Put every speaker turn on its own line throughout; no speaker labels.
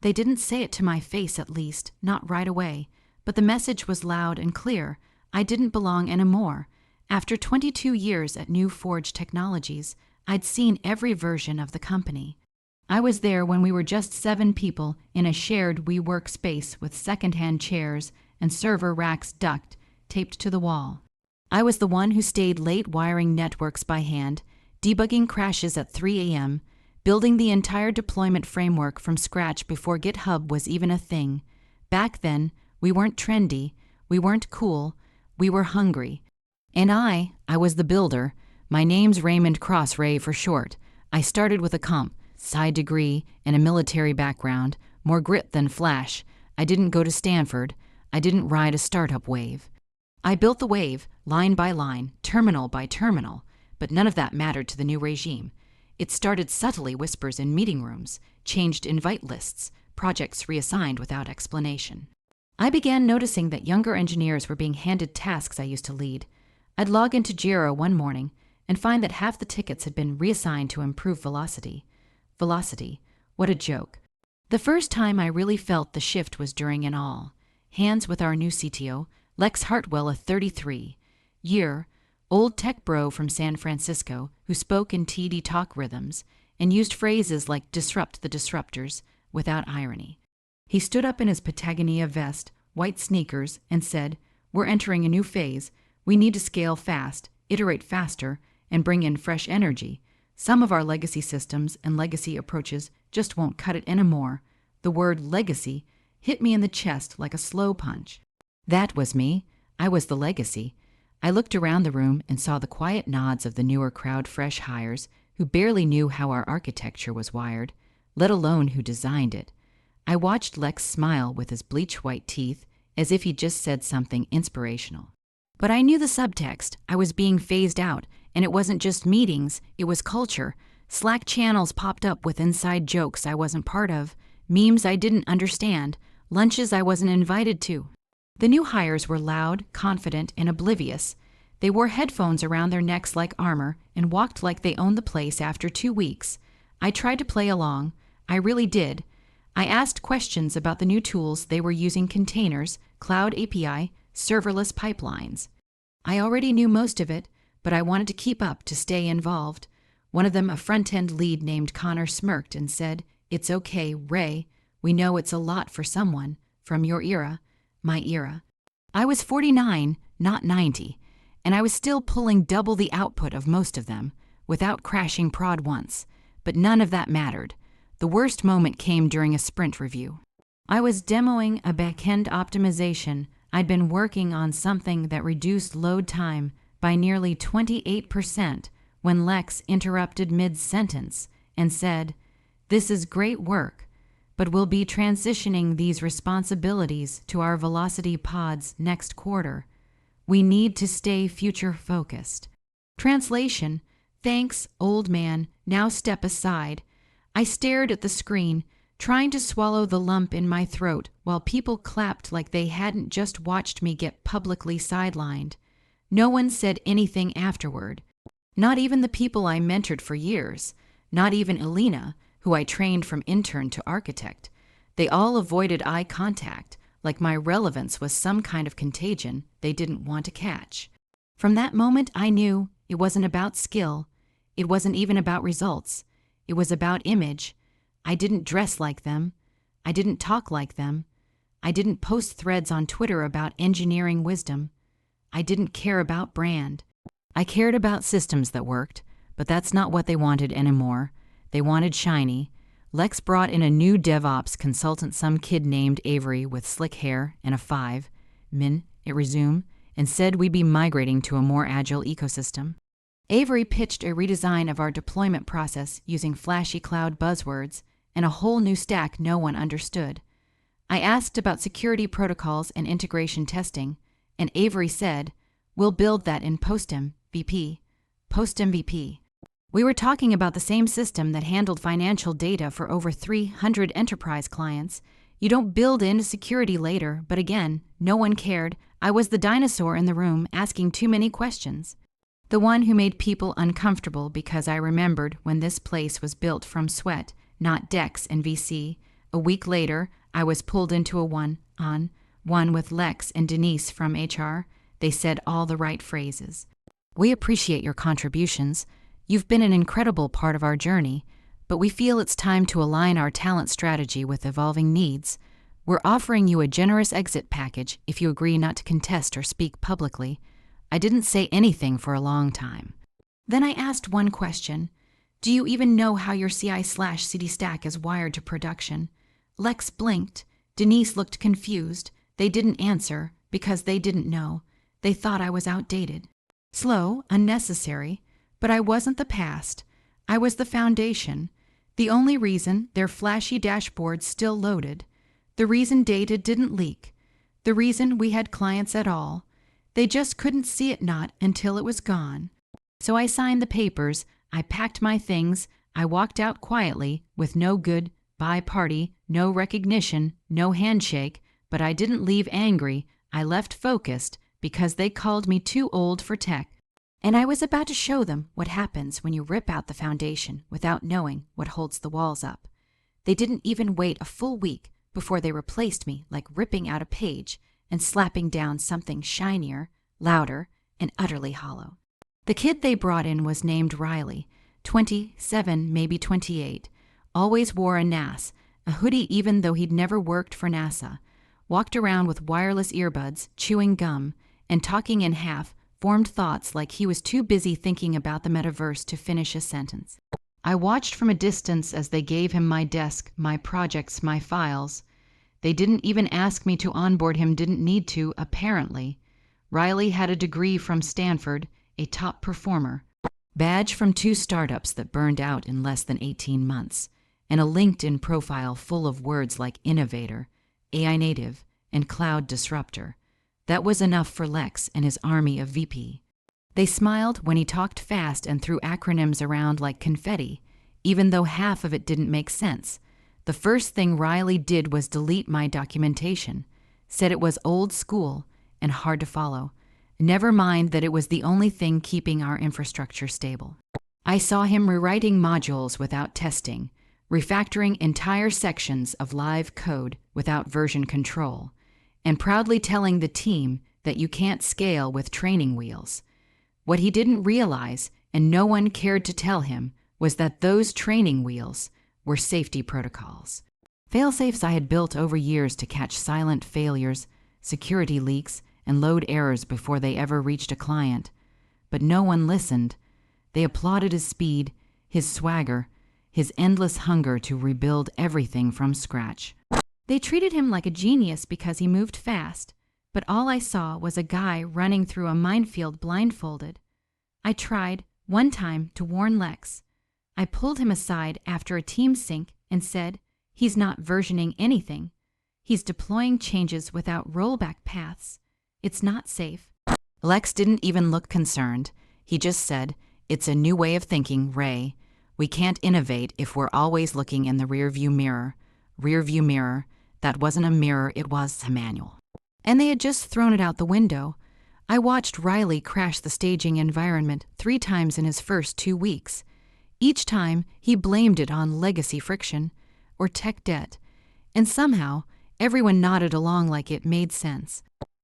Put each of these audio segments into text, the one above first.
They didn't say it to my face, at least, not right away, but the message was loud and clear. I didn't belong anymore. After 22 years at New Forge Technologies, I'd seen every version of the company. I was there when we were just 7 people in a shared WeWork space with second-hand chairs and server racks duct taped to the wall. I was the one who stayed late wiring networks by hand, debugging crashes at 3 a.m., building the entire deployment framework from scratch before GitHub was even a thing. Back then, we weren't trendy, we weren't cool, we were hungry. And I was the builder. My name's Raymond Cross Ray for short. I started with a comp sci degree and a military background, more grit than flash. I didn't go to Stanford. I didn't ride a startup wave. I built the wave, line by line, terminal by terminal, but none of that mattered to the new regime. It started subtly whispers in meeting rooms, changed invite lists, projects reassigned without explanation. I began noticing that younger engineers were being handed tasks I used to lead. I'd log into Jira one morning and find that half the tickets had been reassigned to improve velocity. Velocity, what a joke. The first time I really felt the shift was during an all hands with our new CTO, Lex Hartwell, a 33-year old tech bro from San Francisco who spoke in TD Talk rhythms and used phrases like disrupt the disruptors without irony. He stood up in his Patagonia vest, white sneakers, and said, "We're entering a new phase. We need to scale fast, iterate faster, and bring in fresh energy. Some of our legacy systems and legacy approaches just won't cut it anymore." The word legacy hit me in the chest like a slow punch. That was me. I was the legacy. I looked around the room and saw the quiet nods of the newer crowd, fresh hires, who barely knew how our architecture was wired, let alone who designed it. I watched Lex smile with his bleach-white teeth as if he'd just said something inspirational. But I knew the subtext. I was being phased out, and it wasn't just meetings, it was culture. Slack channels popped up with inside jokes I wasn't part of, memes I didn't understand, lunches I wasn't invited to. The new hires were loud, confident, and oblivious. They wore headphones around their necks like armor and walked like they owned the place after 2 weeks. I tried to play along. I really did. I asked questions about the new tools they were using: containers, cloud API, serverless pipelines. I already knew most of it, but I wanted to keep up to stay involved. One of them, a front-end lead named Connor, smirked and said, "It's okay, Ray. We know it's a lot for someone from your era." My era. I was 49, not 90, and I was still pulling double the output of most of them, without crashing prod once. But none of that mattered. The worst moment came during a sprint review. I was demoing a back-end optimization. I'd been working on something that reduced load time by nearly 28% when Lex interrupted mid-sentence and said, "This is great work, but we'll be transitioning these responsibilities to our Velocity pods next quarter. We need to stay future-focused." Translation: "Thanks, old man, now step aside." I stared at the screen, trying to swallow the lump in my throat while people clapped like they hadn't just watched me get publicly sidelined. No one said anything afterward. Not even the people I mentored for years. Not even Elena, who I trained from intern to architect. They all avoided eye contact, like my relevance was some kind of contagion they didn't want to catch. From that moment, I knew it wasn't about skill. It wasn't even about results. It was about image. I didn't dress like them. I didn't talk like them. I didn't post threads on Twitter about engineering wisdom. I didn't care about brand. I cared about systems that worked, but that's not what they wanted anymore. They wanted shiny. Lex brought in a new DevOps consultant, some kid named Avery with slick hair and a 5, it resume, and said we'd be migrating to a more agile ecosystem. Avery pitched a redesign of our deployment process using flashy cloud buzzwords and a whole new stack no one understood. I asked about security protocols and integration testing, and Avery said, "We'll build that in post-MVP." Post-MVP. We were talking about the same system that handled financial data for over 300 enterprise clients. You don't build in security later, but again, no one cared. I was the dinosaur in the room asking too many questions. The one who made people uncomfortable because I remembered when this place was built from sweat, not decks and VC, A week later, I was pulled into a one-on-one with Lex and Denise from HR. They said all the right phrases. "We appreciate your contributions. You've been an incredible part of our journey, but we feel it's time to align our talent strategy with evolving needs. We're offering you a generous exit package if you agree not to contest or speak publicly." I didn't say anything for a long time. Then I asked one question. "Do you even know how your CI/CD stack is wired to production?" Lex blinked. Denise looked confused. They didn't answer because they didn't know. They thought I was outdated. Slow, unnecessary, but I wasn't the past. I was the foundation. The only reason their flashy dashboards still loaded. The reason data didn't leak. The reason we had clients at all. They just couldn't see it not until it was gone. So I signed the papers, I packed my things, I walked out quietly with no goodbye party, no recognition, no handshake, but I didn't leave angry. I left focused because they called me too old for tech. And I was about to show them what happens when you rip out the foundation without knowing what holds the walls up. They didn't even wait a full week before they replaced me like ripping out a page and slapping down something shinier, louder, and utterly hollow. The kid they brought in was named Riley, 27, maybe 28, always wore a NAS, a hoodie even though he'd never worked for NASA, walked around with wireless earbuds, chewing gum, and talking in half-formed thoughts like he was too busy thinking about the metaverse to finish a sentence. I watched from a distance as they gave him my desk, my projects, my files. They didn't even ask me to onboard him, didn't need to, apparently. Riley had a degree from Stanford, a top performer, badge from 2 startups that burned out in less than 18 months, and a LinkedIn profile full of words like innovator, AI native, and cloud disruptor. That was enough for Lex and his army of VP. They smiled when he talked fast and threw acronyms around like confetti, even though half of it didn't make sense. The first thing Riley did was delete my documentation, said it was old school and hard to follow. Never mind that it was the only thing keeping our infrastructure stable. I saw him rewriting modules without testing, refactoring entire sections of live code without version control, and proudly telling the team that you can't scale with training wheels. What he didn't realize, and no one cared to tell him, was that those training wheels were safety protocols. Failsafes I had built over years to catch silent failures, security leaks, and load errors before they ever reached a client. But no one listened. They applauded his speed, his swagger, his endless hunger to rebuild everything from scratch. They treated him like a genius because he moved fast, but all I saw was a guy running through a minefield blindfolded. I tried, one time, to warn Lex. I pulled him aside after a team sync and said, "He's not versioning anything. He's deploying changes without rollback paths. It's not safe." Lex didn't even look concerned. He just said, "It's a new way of thinking, Ray. We can't innovate if we're always looking in the rearview mirror." Rearview mirror. That wasn't a mirror, it was a manual. And they had just thrown it out the window. I watched Riley crash the staging environment 3 times in his first 2 weeks. Each time, he blamed it on legacy friction or tech debt, and somehow, everyone nodded along like it made sense.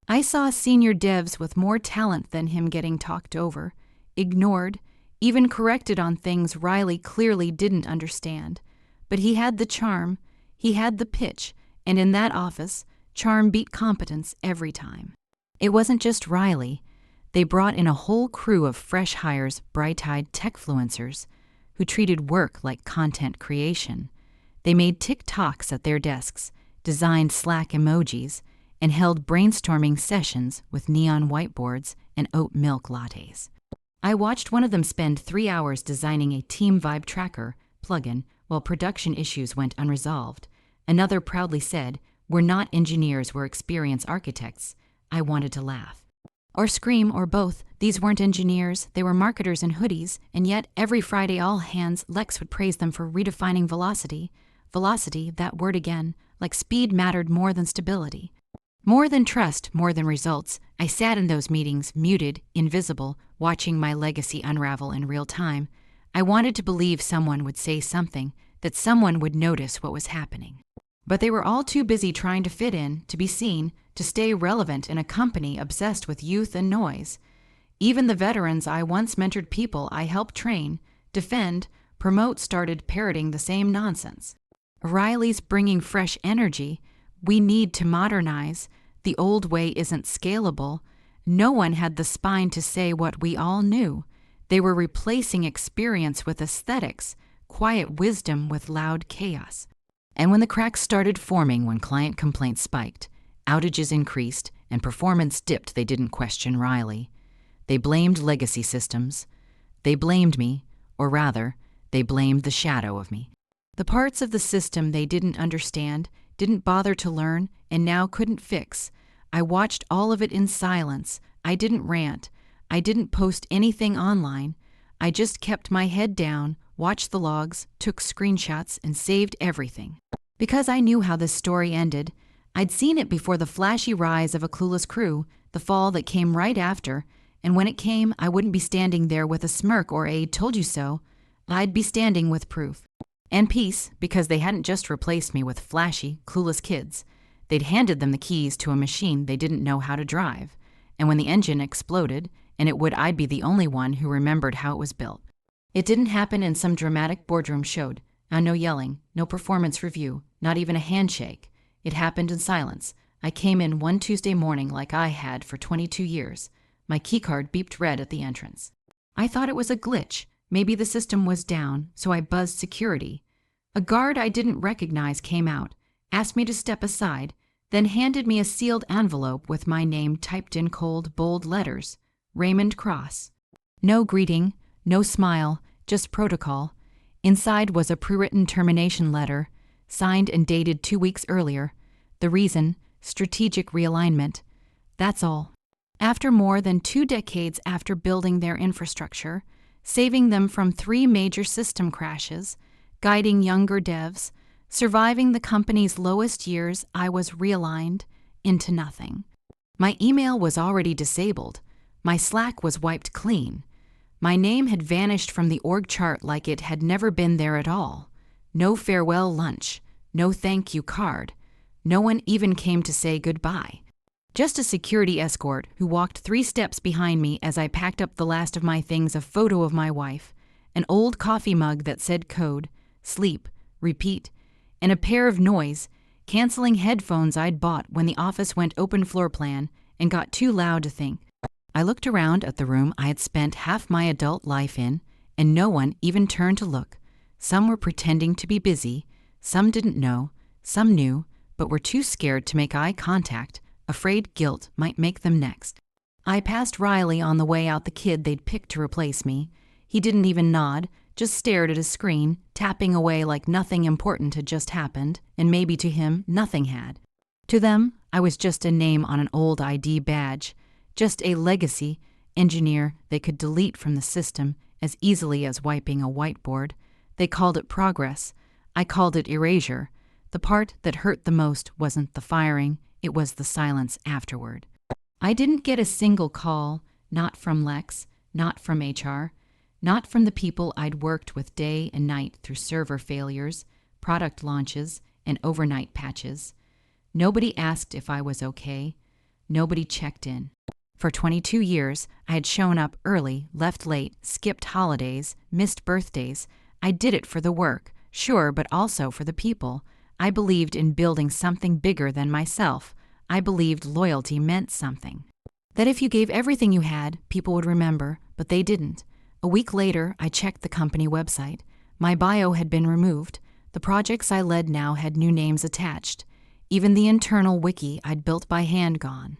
I saw senior devs with more talent than him getting talked over, ignored, even corrected on things Riley clearly didn't understand. But he had the charm, he had the pitch, and in that office, charm beat competence every time. It wasn't just Riley. They brought in a whole crew of fresh hires, bright-eyed techfluencers, who treated work like content creation. They made TikToks at their desks, designed Slack emojis, and held brainstorming sessions with neon whiteboards and oat milk lattes. I watched one of them spend 3 hours designing a Team Vibe Tracker plugin while production issues went unresolved. Another proudly said, "We're not engineers, we're experienced architects." I wanted to laugh. Or scream, or both. These weren't engineers, they were marketers in hoodies, and yet every Friday all hands, Lex would praise them for redefining velocity. Velocity, that word again, like speed mattered more than stability. More than trust, more than results. I sat in those meetings, muted, invisible, watching my legacy unravel in real time. I wanted to believe someone would say something, that someone would notice what was happening. But they were all too busy trying to fit in, to be seen, to stay relevant in a company obsessed with youth and noise. Even the veterans I once mentored, people I helped train, defend, promote, started parroting the same nonsense. Riley's bringing fresh energy. We need to modernize. The old way isn't scalable. No one had the spine to say what we all knew. They were replacing experience with aesthetics, quiet wisdom with loud chaos. And when the cracks started forming, when client complaints spiked, outages increased, and performance dipped, they didn't question Riley. They blamed legacy systems. They blamed me, or rather, they blamed the shadow of me. The parts of the system they didn't understand, didn't bother to learn, and now couldn't fix. I watched all of it in silence. I didn't rant. I didn't post anything online. I just kept my head down, watched the logs, took screenshots, and saved everything. Because I knew how this story ended. I'd seen it before, the flashy rise of a clueless crew, the fall that came right after, and when it came, I wouldn't be standing there with a smirk or a "told you so." I'd be standing with proof. And peace, because they hadn't just replaced me with flashy, clueless kids. They'd handed them the keys to a machine they didn't know how to drive. And when the engine exploded, and it would, I'd be the only one who remembered how it was built. It didn't happen in some dramatic boardroom showed. No yelling, no performance review, not even a handshake. It happened in silence. I came in one Tuesday morning like I had for 22 years. My keycard beeped red at the entrance. I thought it was a glitch. Maybe the system was down, so I buzzed security. A guard I didn't recognize came out, asked me to step aside, then handed me a sealed envelope with my name typed in cold, bold letters. Raymond Cross. No greeting, no smile, just protocol. Inside was a pre-written termination letter, signed and dated 2 weeks earlier. The reason, strategic realignment. That's all. After more than 2 decades after building their infrastructure, saving them from 3 major system crashes, guiding younger devs, surviving the company's lowest years, I was realigned into nothing. My email was already disabled. My Slack was wiped clean. My name had vanished from the org chart like it had never been there at all. No farewell lunch, no thank you card. No one even came to say goodbye. Just a security escort who walked 3 steps behind me as I packed up the last of my things, a photo of my wife, an old coffee mug that said code, sleep, repeat, and a pair of noise-canceling headphones I'd bought when the office went open floor plan and got too loud to think. I looked around at the room I had spent half my adult life in, and no one even turned to look. Some were pretending to be busy, some didn't know, some knew, but were too scared to make eye contact, afraid guilt might make them next. I passed Riley on the way out, the kid they'd picked to replace me. He didn't even nod, just stared at his screen, tapping away like nothing important had just happened, and maybe to him, nothing had. To them, I was just a name on an old ID badge, just a legacy engineer they could delete from the system as easily as wiping a whiteboard. They called it progress. I called it erasure. The part that hurt the most wasn't the firing, it was the silence afterward. I didn't get a single call, not from Lex, not from HR, not from the people I'd worked with day and night through server failures, product launches, and overnight patches. Nobody asked if I was okay. Nobody checked in. For 22 years, I had shown up early, left late, skipped holidays, missed birthdays. I did it for the work, sure, but also for the people. I believed in building something bigger than myself. I believed loyalty meant something. That if you gave everything you had, people would remember, but they didn't. A week later, I checked the company website. My bio had been removed. The projects I led now had new names attached. Even the internal wiki I'd built by hand gone.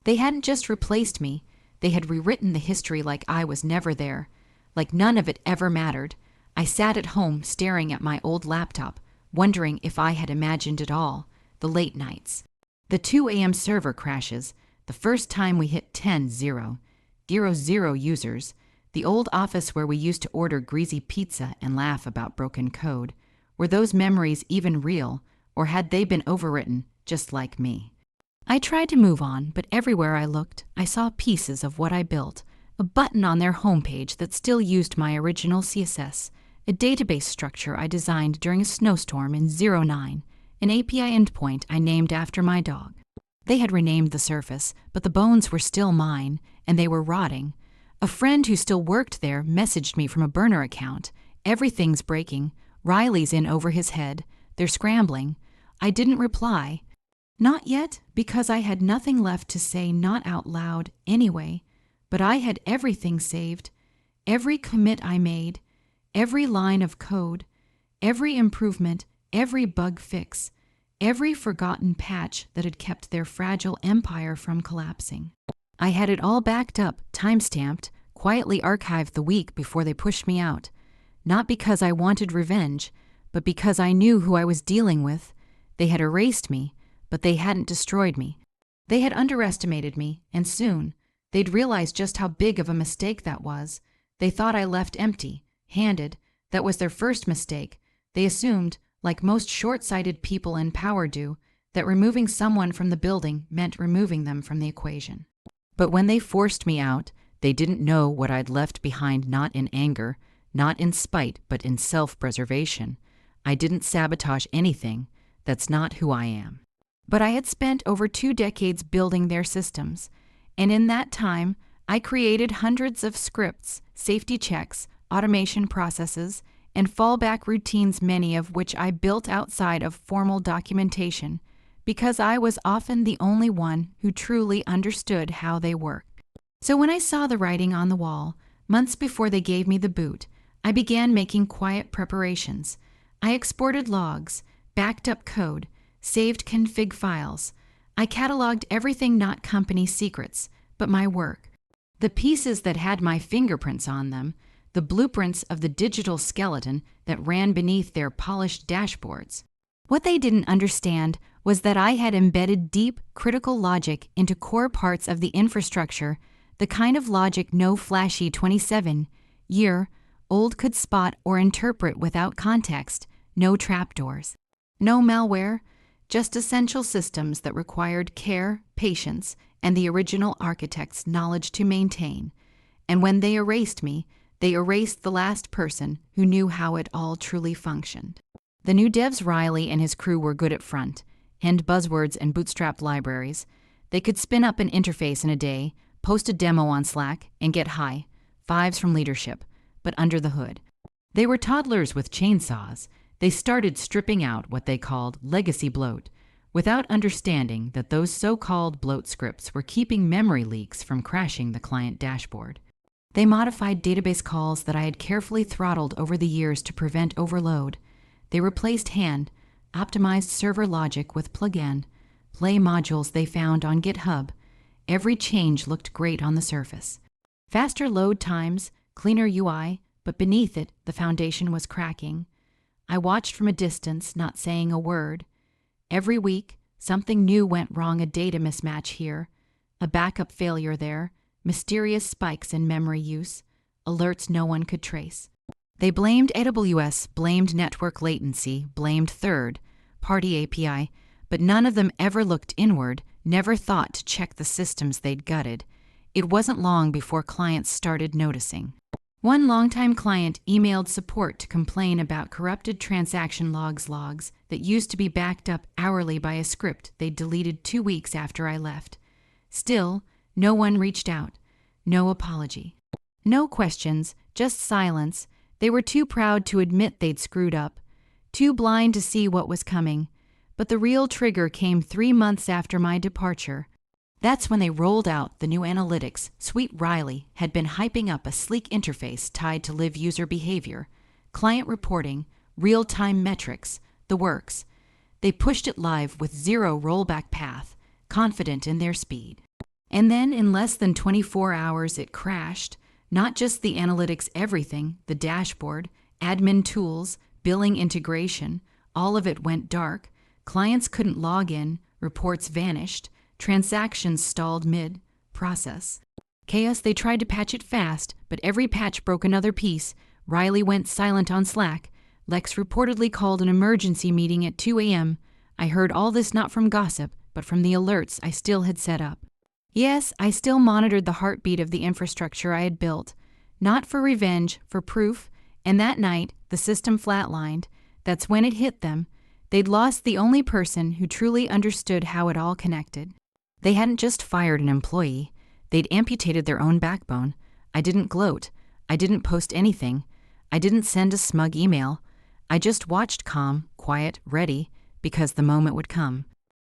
They hadn't just replaced me. They had rewritten the history like I was never there, like none of it ever mattered. I sat at home staring at my old laptop, wondering if I had imagined it all, the late nights. The 2 a.m. server crashes, the first time we hit 10-0, 0 users, the old office where we used to order greasy pizza and laugh about broken code. Were those memories even real, or had they been overwritten, just like me? I tried to move on, but everywhere I looked, I saw pieces of what I built. A button on their homepage that still used my original CSS, a database structure I designed during a snowstorm in '09, an API endpoint I named after my dog. They had renamed the surface, but the bones were still mine, and they were rotting. A friend who still worked there messaged me from a burner account. Everything's breaking. Riley's in over his head. They're scrambling. I didn't reply. Not yet, because I had nothing left to say, not out loud anyway. But I had everything saved. Every commit I made, every line of code, every improvement, every bug fix, every forgotten patch that had kept their fragile empire from collapsing. I had it all backed up, time-stamped, quietly archived the week before they pushed me out. Not because I wanted revenge, but because I knew who I was dealing with. They had erased me, but they hadn't destroyed me. They had underestimated me, and soon, they'd realize just how big of a mistake that was. They thought I left empty-handed. That was their first mistake. They assumed, like most short-sighted people in power do, that removing someone from the building meant removing them from the equation. But when they forced me out, they didn't know what I'd left behind, not in anger, not in spite, but in self-preservation. I didn't sabotage anything. That's not who I am. But I had spent over 2 decades building their systems, and in that time, I created hundreds of scripts, safety checks, automation processes, and fallback routines, many of which I built outside of formal documentation, because I was often the only one who truly understood how they work. So when I saw the writing on the wall, months before they gave me the boot, I began making quiet preparations. I exported logs, backed up code, saved config files. I cataloged everything not company secrets, but my work. The pieces that had my fingerprints on them, the blueprints of the digital skeleton that ran beneath their polished dashboards. What they didn't understand was that I had embedded deep, critical logic into core parts of the infrastructure, the kind of logic no flashy 27-year-old could spot or interpret without context, no trapdoors, no malware, just essential systems that required care, patience, and the original architect's knowledge to maintain. And when they erased me, they erased the last person who knew how it all truly functioned. The new devs, Riley and his crew, were good at front-end buzzwords and bootstrapped libraries. They could spin up an interface in a day, post a demo on Slack, and get high fives from leadership. But under the hood, they were toddlers with chainsaws. They started stripping out what they called legacy bloat, without understanding that those so-called bloat scripts were keeping memory leaks from crashing the client dashboard. They modified database calls that I had carefully throttled over the years to prevent overload. They replaced optimized server logic with plug-and play modules they found on GitHub. Every change looked great on the surface. Faster load times, cleaner UI, but beneath it, the foundation was cracking. I watched from a distance, not saying a word. Every week, something new went wrong, a data mismatch here, a backup failure there, mysterious spikes in memory use, alerts no one could trace. They blamed AWS, blamed network latency, blamed third-party API, but none of them ever looked inward, never thought to check the systems they'd gutted. It wasn't long before clients started noticing. One longtime client emailed support to complain about corrupted transaction logs that used to be backed up hourly by a script they'd deleted 2 weeks after I left. Still, no one reached out. No apology. No questions, just silence. They were too proud to admit they'd screwed up, too blind to see what was coming. But the real trigger came 3 months after my departure. That's when they rolled out the new analytics. Sweet Riley had been hyping up a sleek interface tied to live user behavior, client reporting, real-time metrics, the works. They pushed it live with zero rollback path, confident in their speed. And then in less than 24 hours it crashed. Not just the analytics, everything, the dashboard, admin tools, billing integration, all of it went dark. Clients couldn't log in, reports vanished. Transactions stalled mid-process. Chaos. They tried to patch it fast, but every patch broke another piece. Riley went silent on Slack. Lex reportedly called an emergency meeting at 2 a.m. I heard all this not from gossip, but from the alerts I still had set up. Yes, I still monitored the heartbeat of the infrastructure I had built. Not for revenge, for proof. And that night, the system flatlined. That's when it hit them. They'd lost the only person who truly understood how it all connected. They hadn't just fired an employee, they'd amputated their own backbone. I didn't gloat. I didn't post anything. I didn't send a smug email. I just watched calm, quiet, ready, because the moment would come.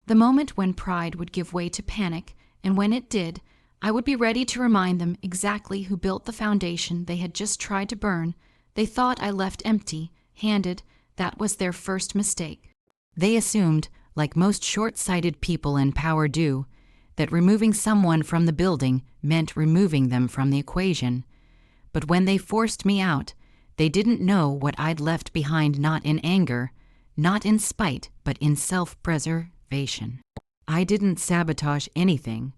The moment when pride would give way to panic, and when it did, I would be ready to remind them exactly who built the foundation they had just tried to burn. They thought I left empty-handed. That was their first mistake. They assumed, like most short-sighted people in power do, that removing someone from the building meant removing them from the equation. But when they forced me out, they didn't know what I'd left behind, not in anger, not in spite, but in self-preservation. I didn't sabotage anything.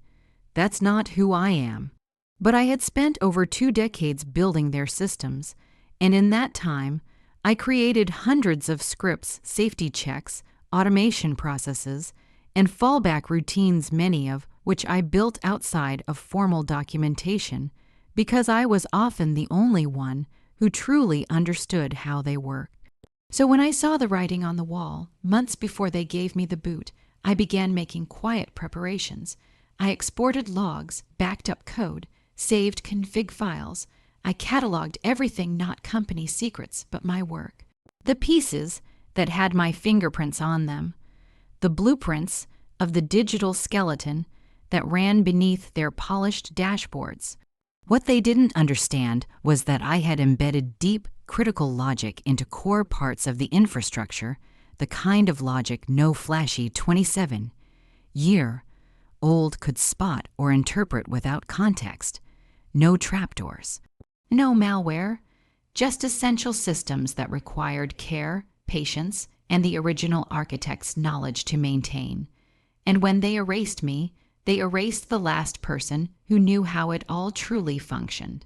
That's not who I am. But I had spent over 2 decades building their systems, and in that time, I created hundreds of scripts, safety checks, automation processes, and fallback routines, many of which I built outside of formal documentation, because I was often the only one who truly understood how they worked. So when I saw the writing on the wall, months before they gave me the boot, I began making quiet preparations. I exported logs, backed up code, saved config files. I cataloged everything, not company secrets, but my work. The pieces that had my fingerprints on them. The blueprints of the digital skeleton that ran beneath their polished dashboards. What they didn't understand was that I had embedded deep, critical logic into core parts of the infrastructure, the kind of logic no flashy 27-year-old could spot or interpret without context. No trapdoors. No malware. Just essential systems that required care, patience, and the original architect's knowledge to maintain. And when they erased me, they erased the last person who knew how it all truly functioned.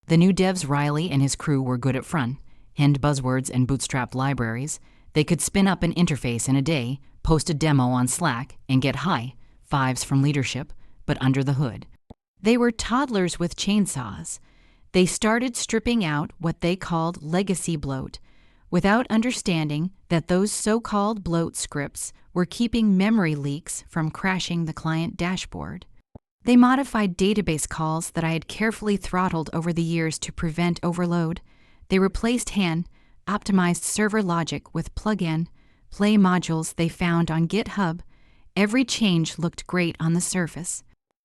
The new devs, Riley and his crew, were good at front-end buzzwords and bootstrapped libraries. They could spin up an interface in a day, post a demo on Slack, and get high fives from leadership, but under the hood. They were toddlers with chainsaws. They started stripping out what they called legacy bloat, without understanding that those so-called bloat scripts were keeping memory leaks from crashing the client dashboard. They modified database calls that I had carefully throttled over the years to prevent overload. They replaced optimized server logic with plug-in, play modules they found on GitHub. Every change looked great on the surface.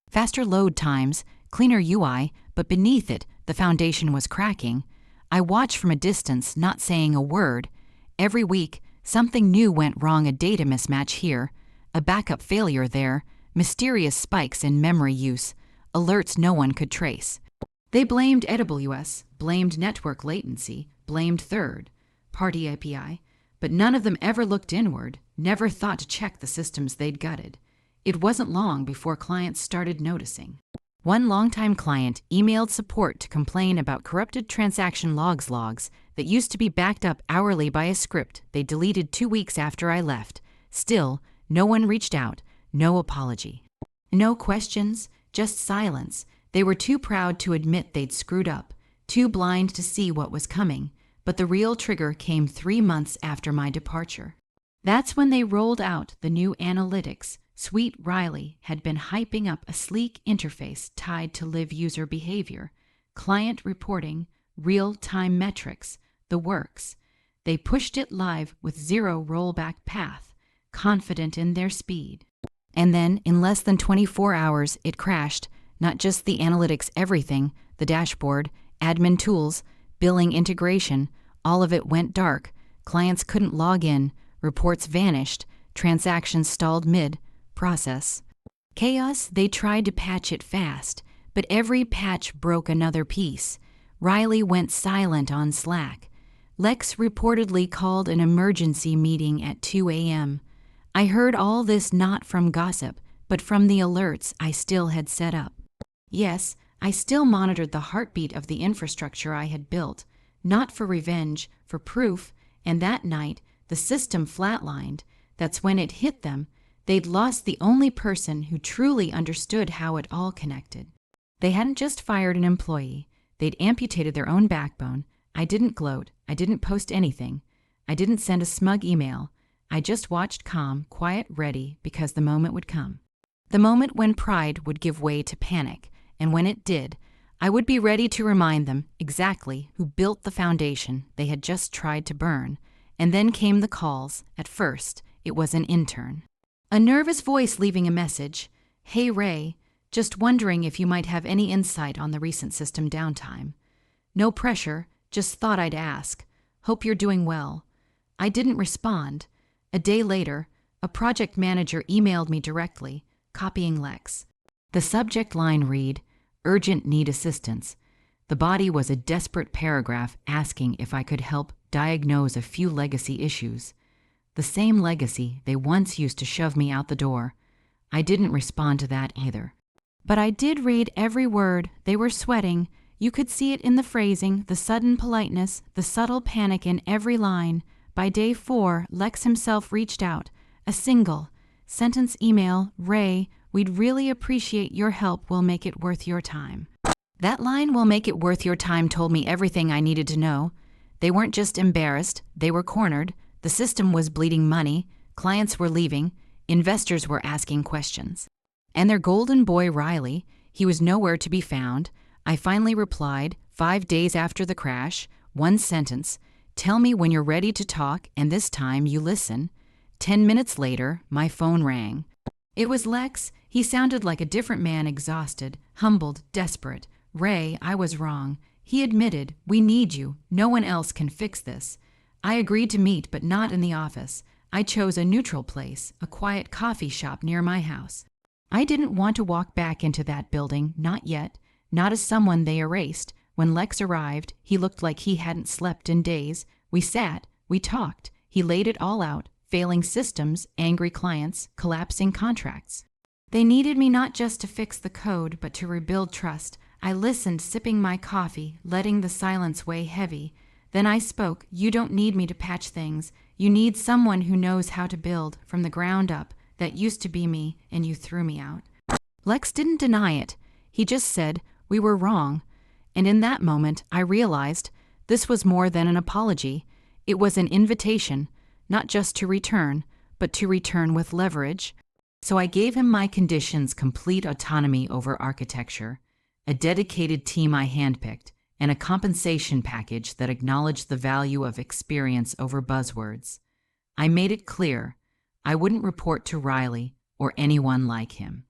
Faster load times, cleaner UI, but beneath it, the foundation was cracking. I watched from a distance, not saying a word. Every week, something new went wrong, a data mismatch here, a backup failure there, mysterious spikes in memory use, alerts no one could trace. They blamed AWS, blamed network latency, blamed third-party API, but none of them ever looked inward, never thought to check the systems they'd gutted. It wasn't long before clients started noticing. One longtime client emailed support to complain about corrupted transaction logs that used to be backed up hourly by a script they deleted 2 weeks after I left. Still, no one reached out, no apology. No questions, just silence. They were too proud to admit they'd screwed up, too blind to see what was coming. But the real trigger came 3 months after my departure. That's when they rolled out the new analytics. Sweet Riley had been hyping up a sleek interface tied to live user behavior, client reporting, real-time metrics, the works. They pushed it live with zero rollback path, confident in their speed. And then, in less than 24 hours, it crashed. Not just the analytics, everything, the dashboard, admin tools, billing integration, all of it went dark. Clients couldn't log in, reports vanished, transactions stalled mid-process. Chaos. They tried to patch it fast, but every patch broke another piece. Riley went silent on Slack. Lex reportedly called an emergency meeting at 2 a.m. I heard all this not from gossip, but from the alerts I still had set up. Yes, I still monitored the heartbeat of the infrastructure I had built, not for revenge, for proof, and that night the system flatlined. That's when it hit them. They'd lost the only person who truly understood how it all connected. They hadn't just fired an employee. They'd amputated their own backbone. I didn't gloat. I didn't post anything. I didn't send a smug email. I just watched calm, quiet, ready, because the moment would come. The moment when pride would give way to panic, and when it did, I would be ready to remind them exactly who built the foundation they had just tried to burn. And then came the calls. At first, it was an intern. A nervous voice leaving a message. "Hey Ray, just wondering if you might have any insight on the recent system downtime. No pressure, just thought I'd ask. Hope you're doing well." I didn't respond. A day later, a project manager emailed me directly, copying Lex. The subject line read, "Urgent need assistance." The body was a desperate paragraph asking if I could help diagnose a few legacy issues. The same legacy they once used to shove me out the door. I didn't respond to that either. But I did read every word. They were sweating. You could see it in the phrasing, the sudden politeness, the subtle panic in every line. By day 4, Lex himself reached out. A single sentence email, "Ray, we'd really appreciate your help. Will make it worth your time." That line, "will make it worth your time," told me everything I needed to know. They weren't just embarrassed, they were cornered. The system was bleeding money, clients were leaving, investors were asking questions. And their golden boy Riley, he was nowhere to be found. I finally replied, 5 days after the crash, one sentence, "Tell me when you're ready to talk, and this time you listen." 10 minutes later, my phone rang. It was Lex. He sounded like a different man, exhausted, humbled, desperate. "Ray, I was wrong." He admitted, "We need you. No one else can fix this." I agreed to meet, but not in the office. I chose a neutral place, a quiet coffee shop near my house. I didn't want to walk back into that building, not yet, not as someone they erased. When Lex arrived, he looked like he hadn't slept in days. We sat, we talked. He laid it all out, failing systems, angry clients, collapsing contracts. They needed me not just to fix the code, but to rebuild trust. I listened, sipping my coffee, letting the silence weigh heavy. Then I spoke. "You don't need me to patch things. You need someone who knows how to build from the ground up. That used to be me, and you threw me out." Lex didn't deny it. He just said, "We were wrong." And in that moment, I realized this was more than an apology. It was an invitation, not just to return, but to return with leverage. So I gave him my conditions: complete autonomy over architecture, a dedicated team I handpicked, and a compensation package that acknowledged the value of experience over buzzwords. I made it clear I wouldn't report to Riley or anyone like him.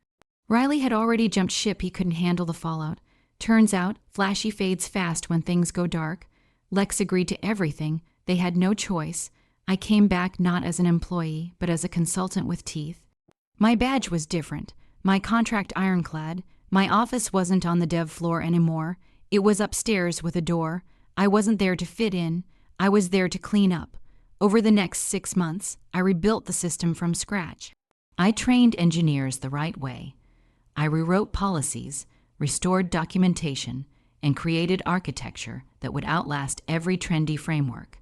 Riley had already jumped ship. He couldn't handle the fallout. Turns out, flashy fades fast when things go dark. Lex agreed to everything. They had no choice. I came back not as an employee, but as a consultant with teeth. My badge was different. My contract ironclad. My office wasn't on the dev floor anymore. It was upstairs with a door. I wasn't there to fit in. I was there to clean up. Over the next 6 months, I rebuilt the system from scratch. I trained engineers the right way. I rewrote policies, restored documentation, and created architecture that would outlast every trendy framework.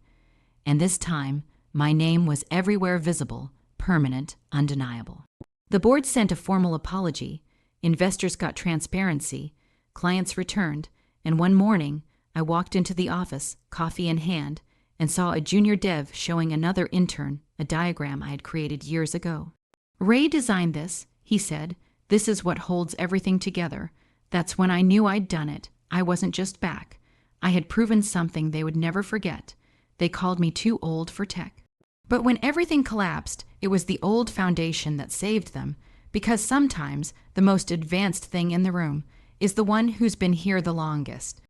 And this time, my name was everywhere visible, permanent, undeniable. The board sent a formal apology. Investors got transparency. Clients returned. And one morning, I walked into the office, coffee in hand, and saw a junior dev showing another intern a diagram I had created years ago. "Ray designed this," he said. "This is what holds everything together." That's when I knew I'd done it. I wasn't just back. I had proven something they would never forget. They called me too old for tech. But when everything collapsed, it was the old foundation that saved them, because sometimes the most advanced thing in the room is the one who's been here the longest.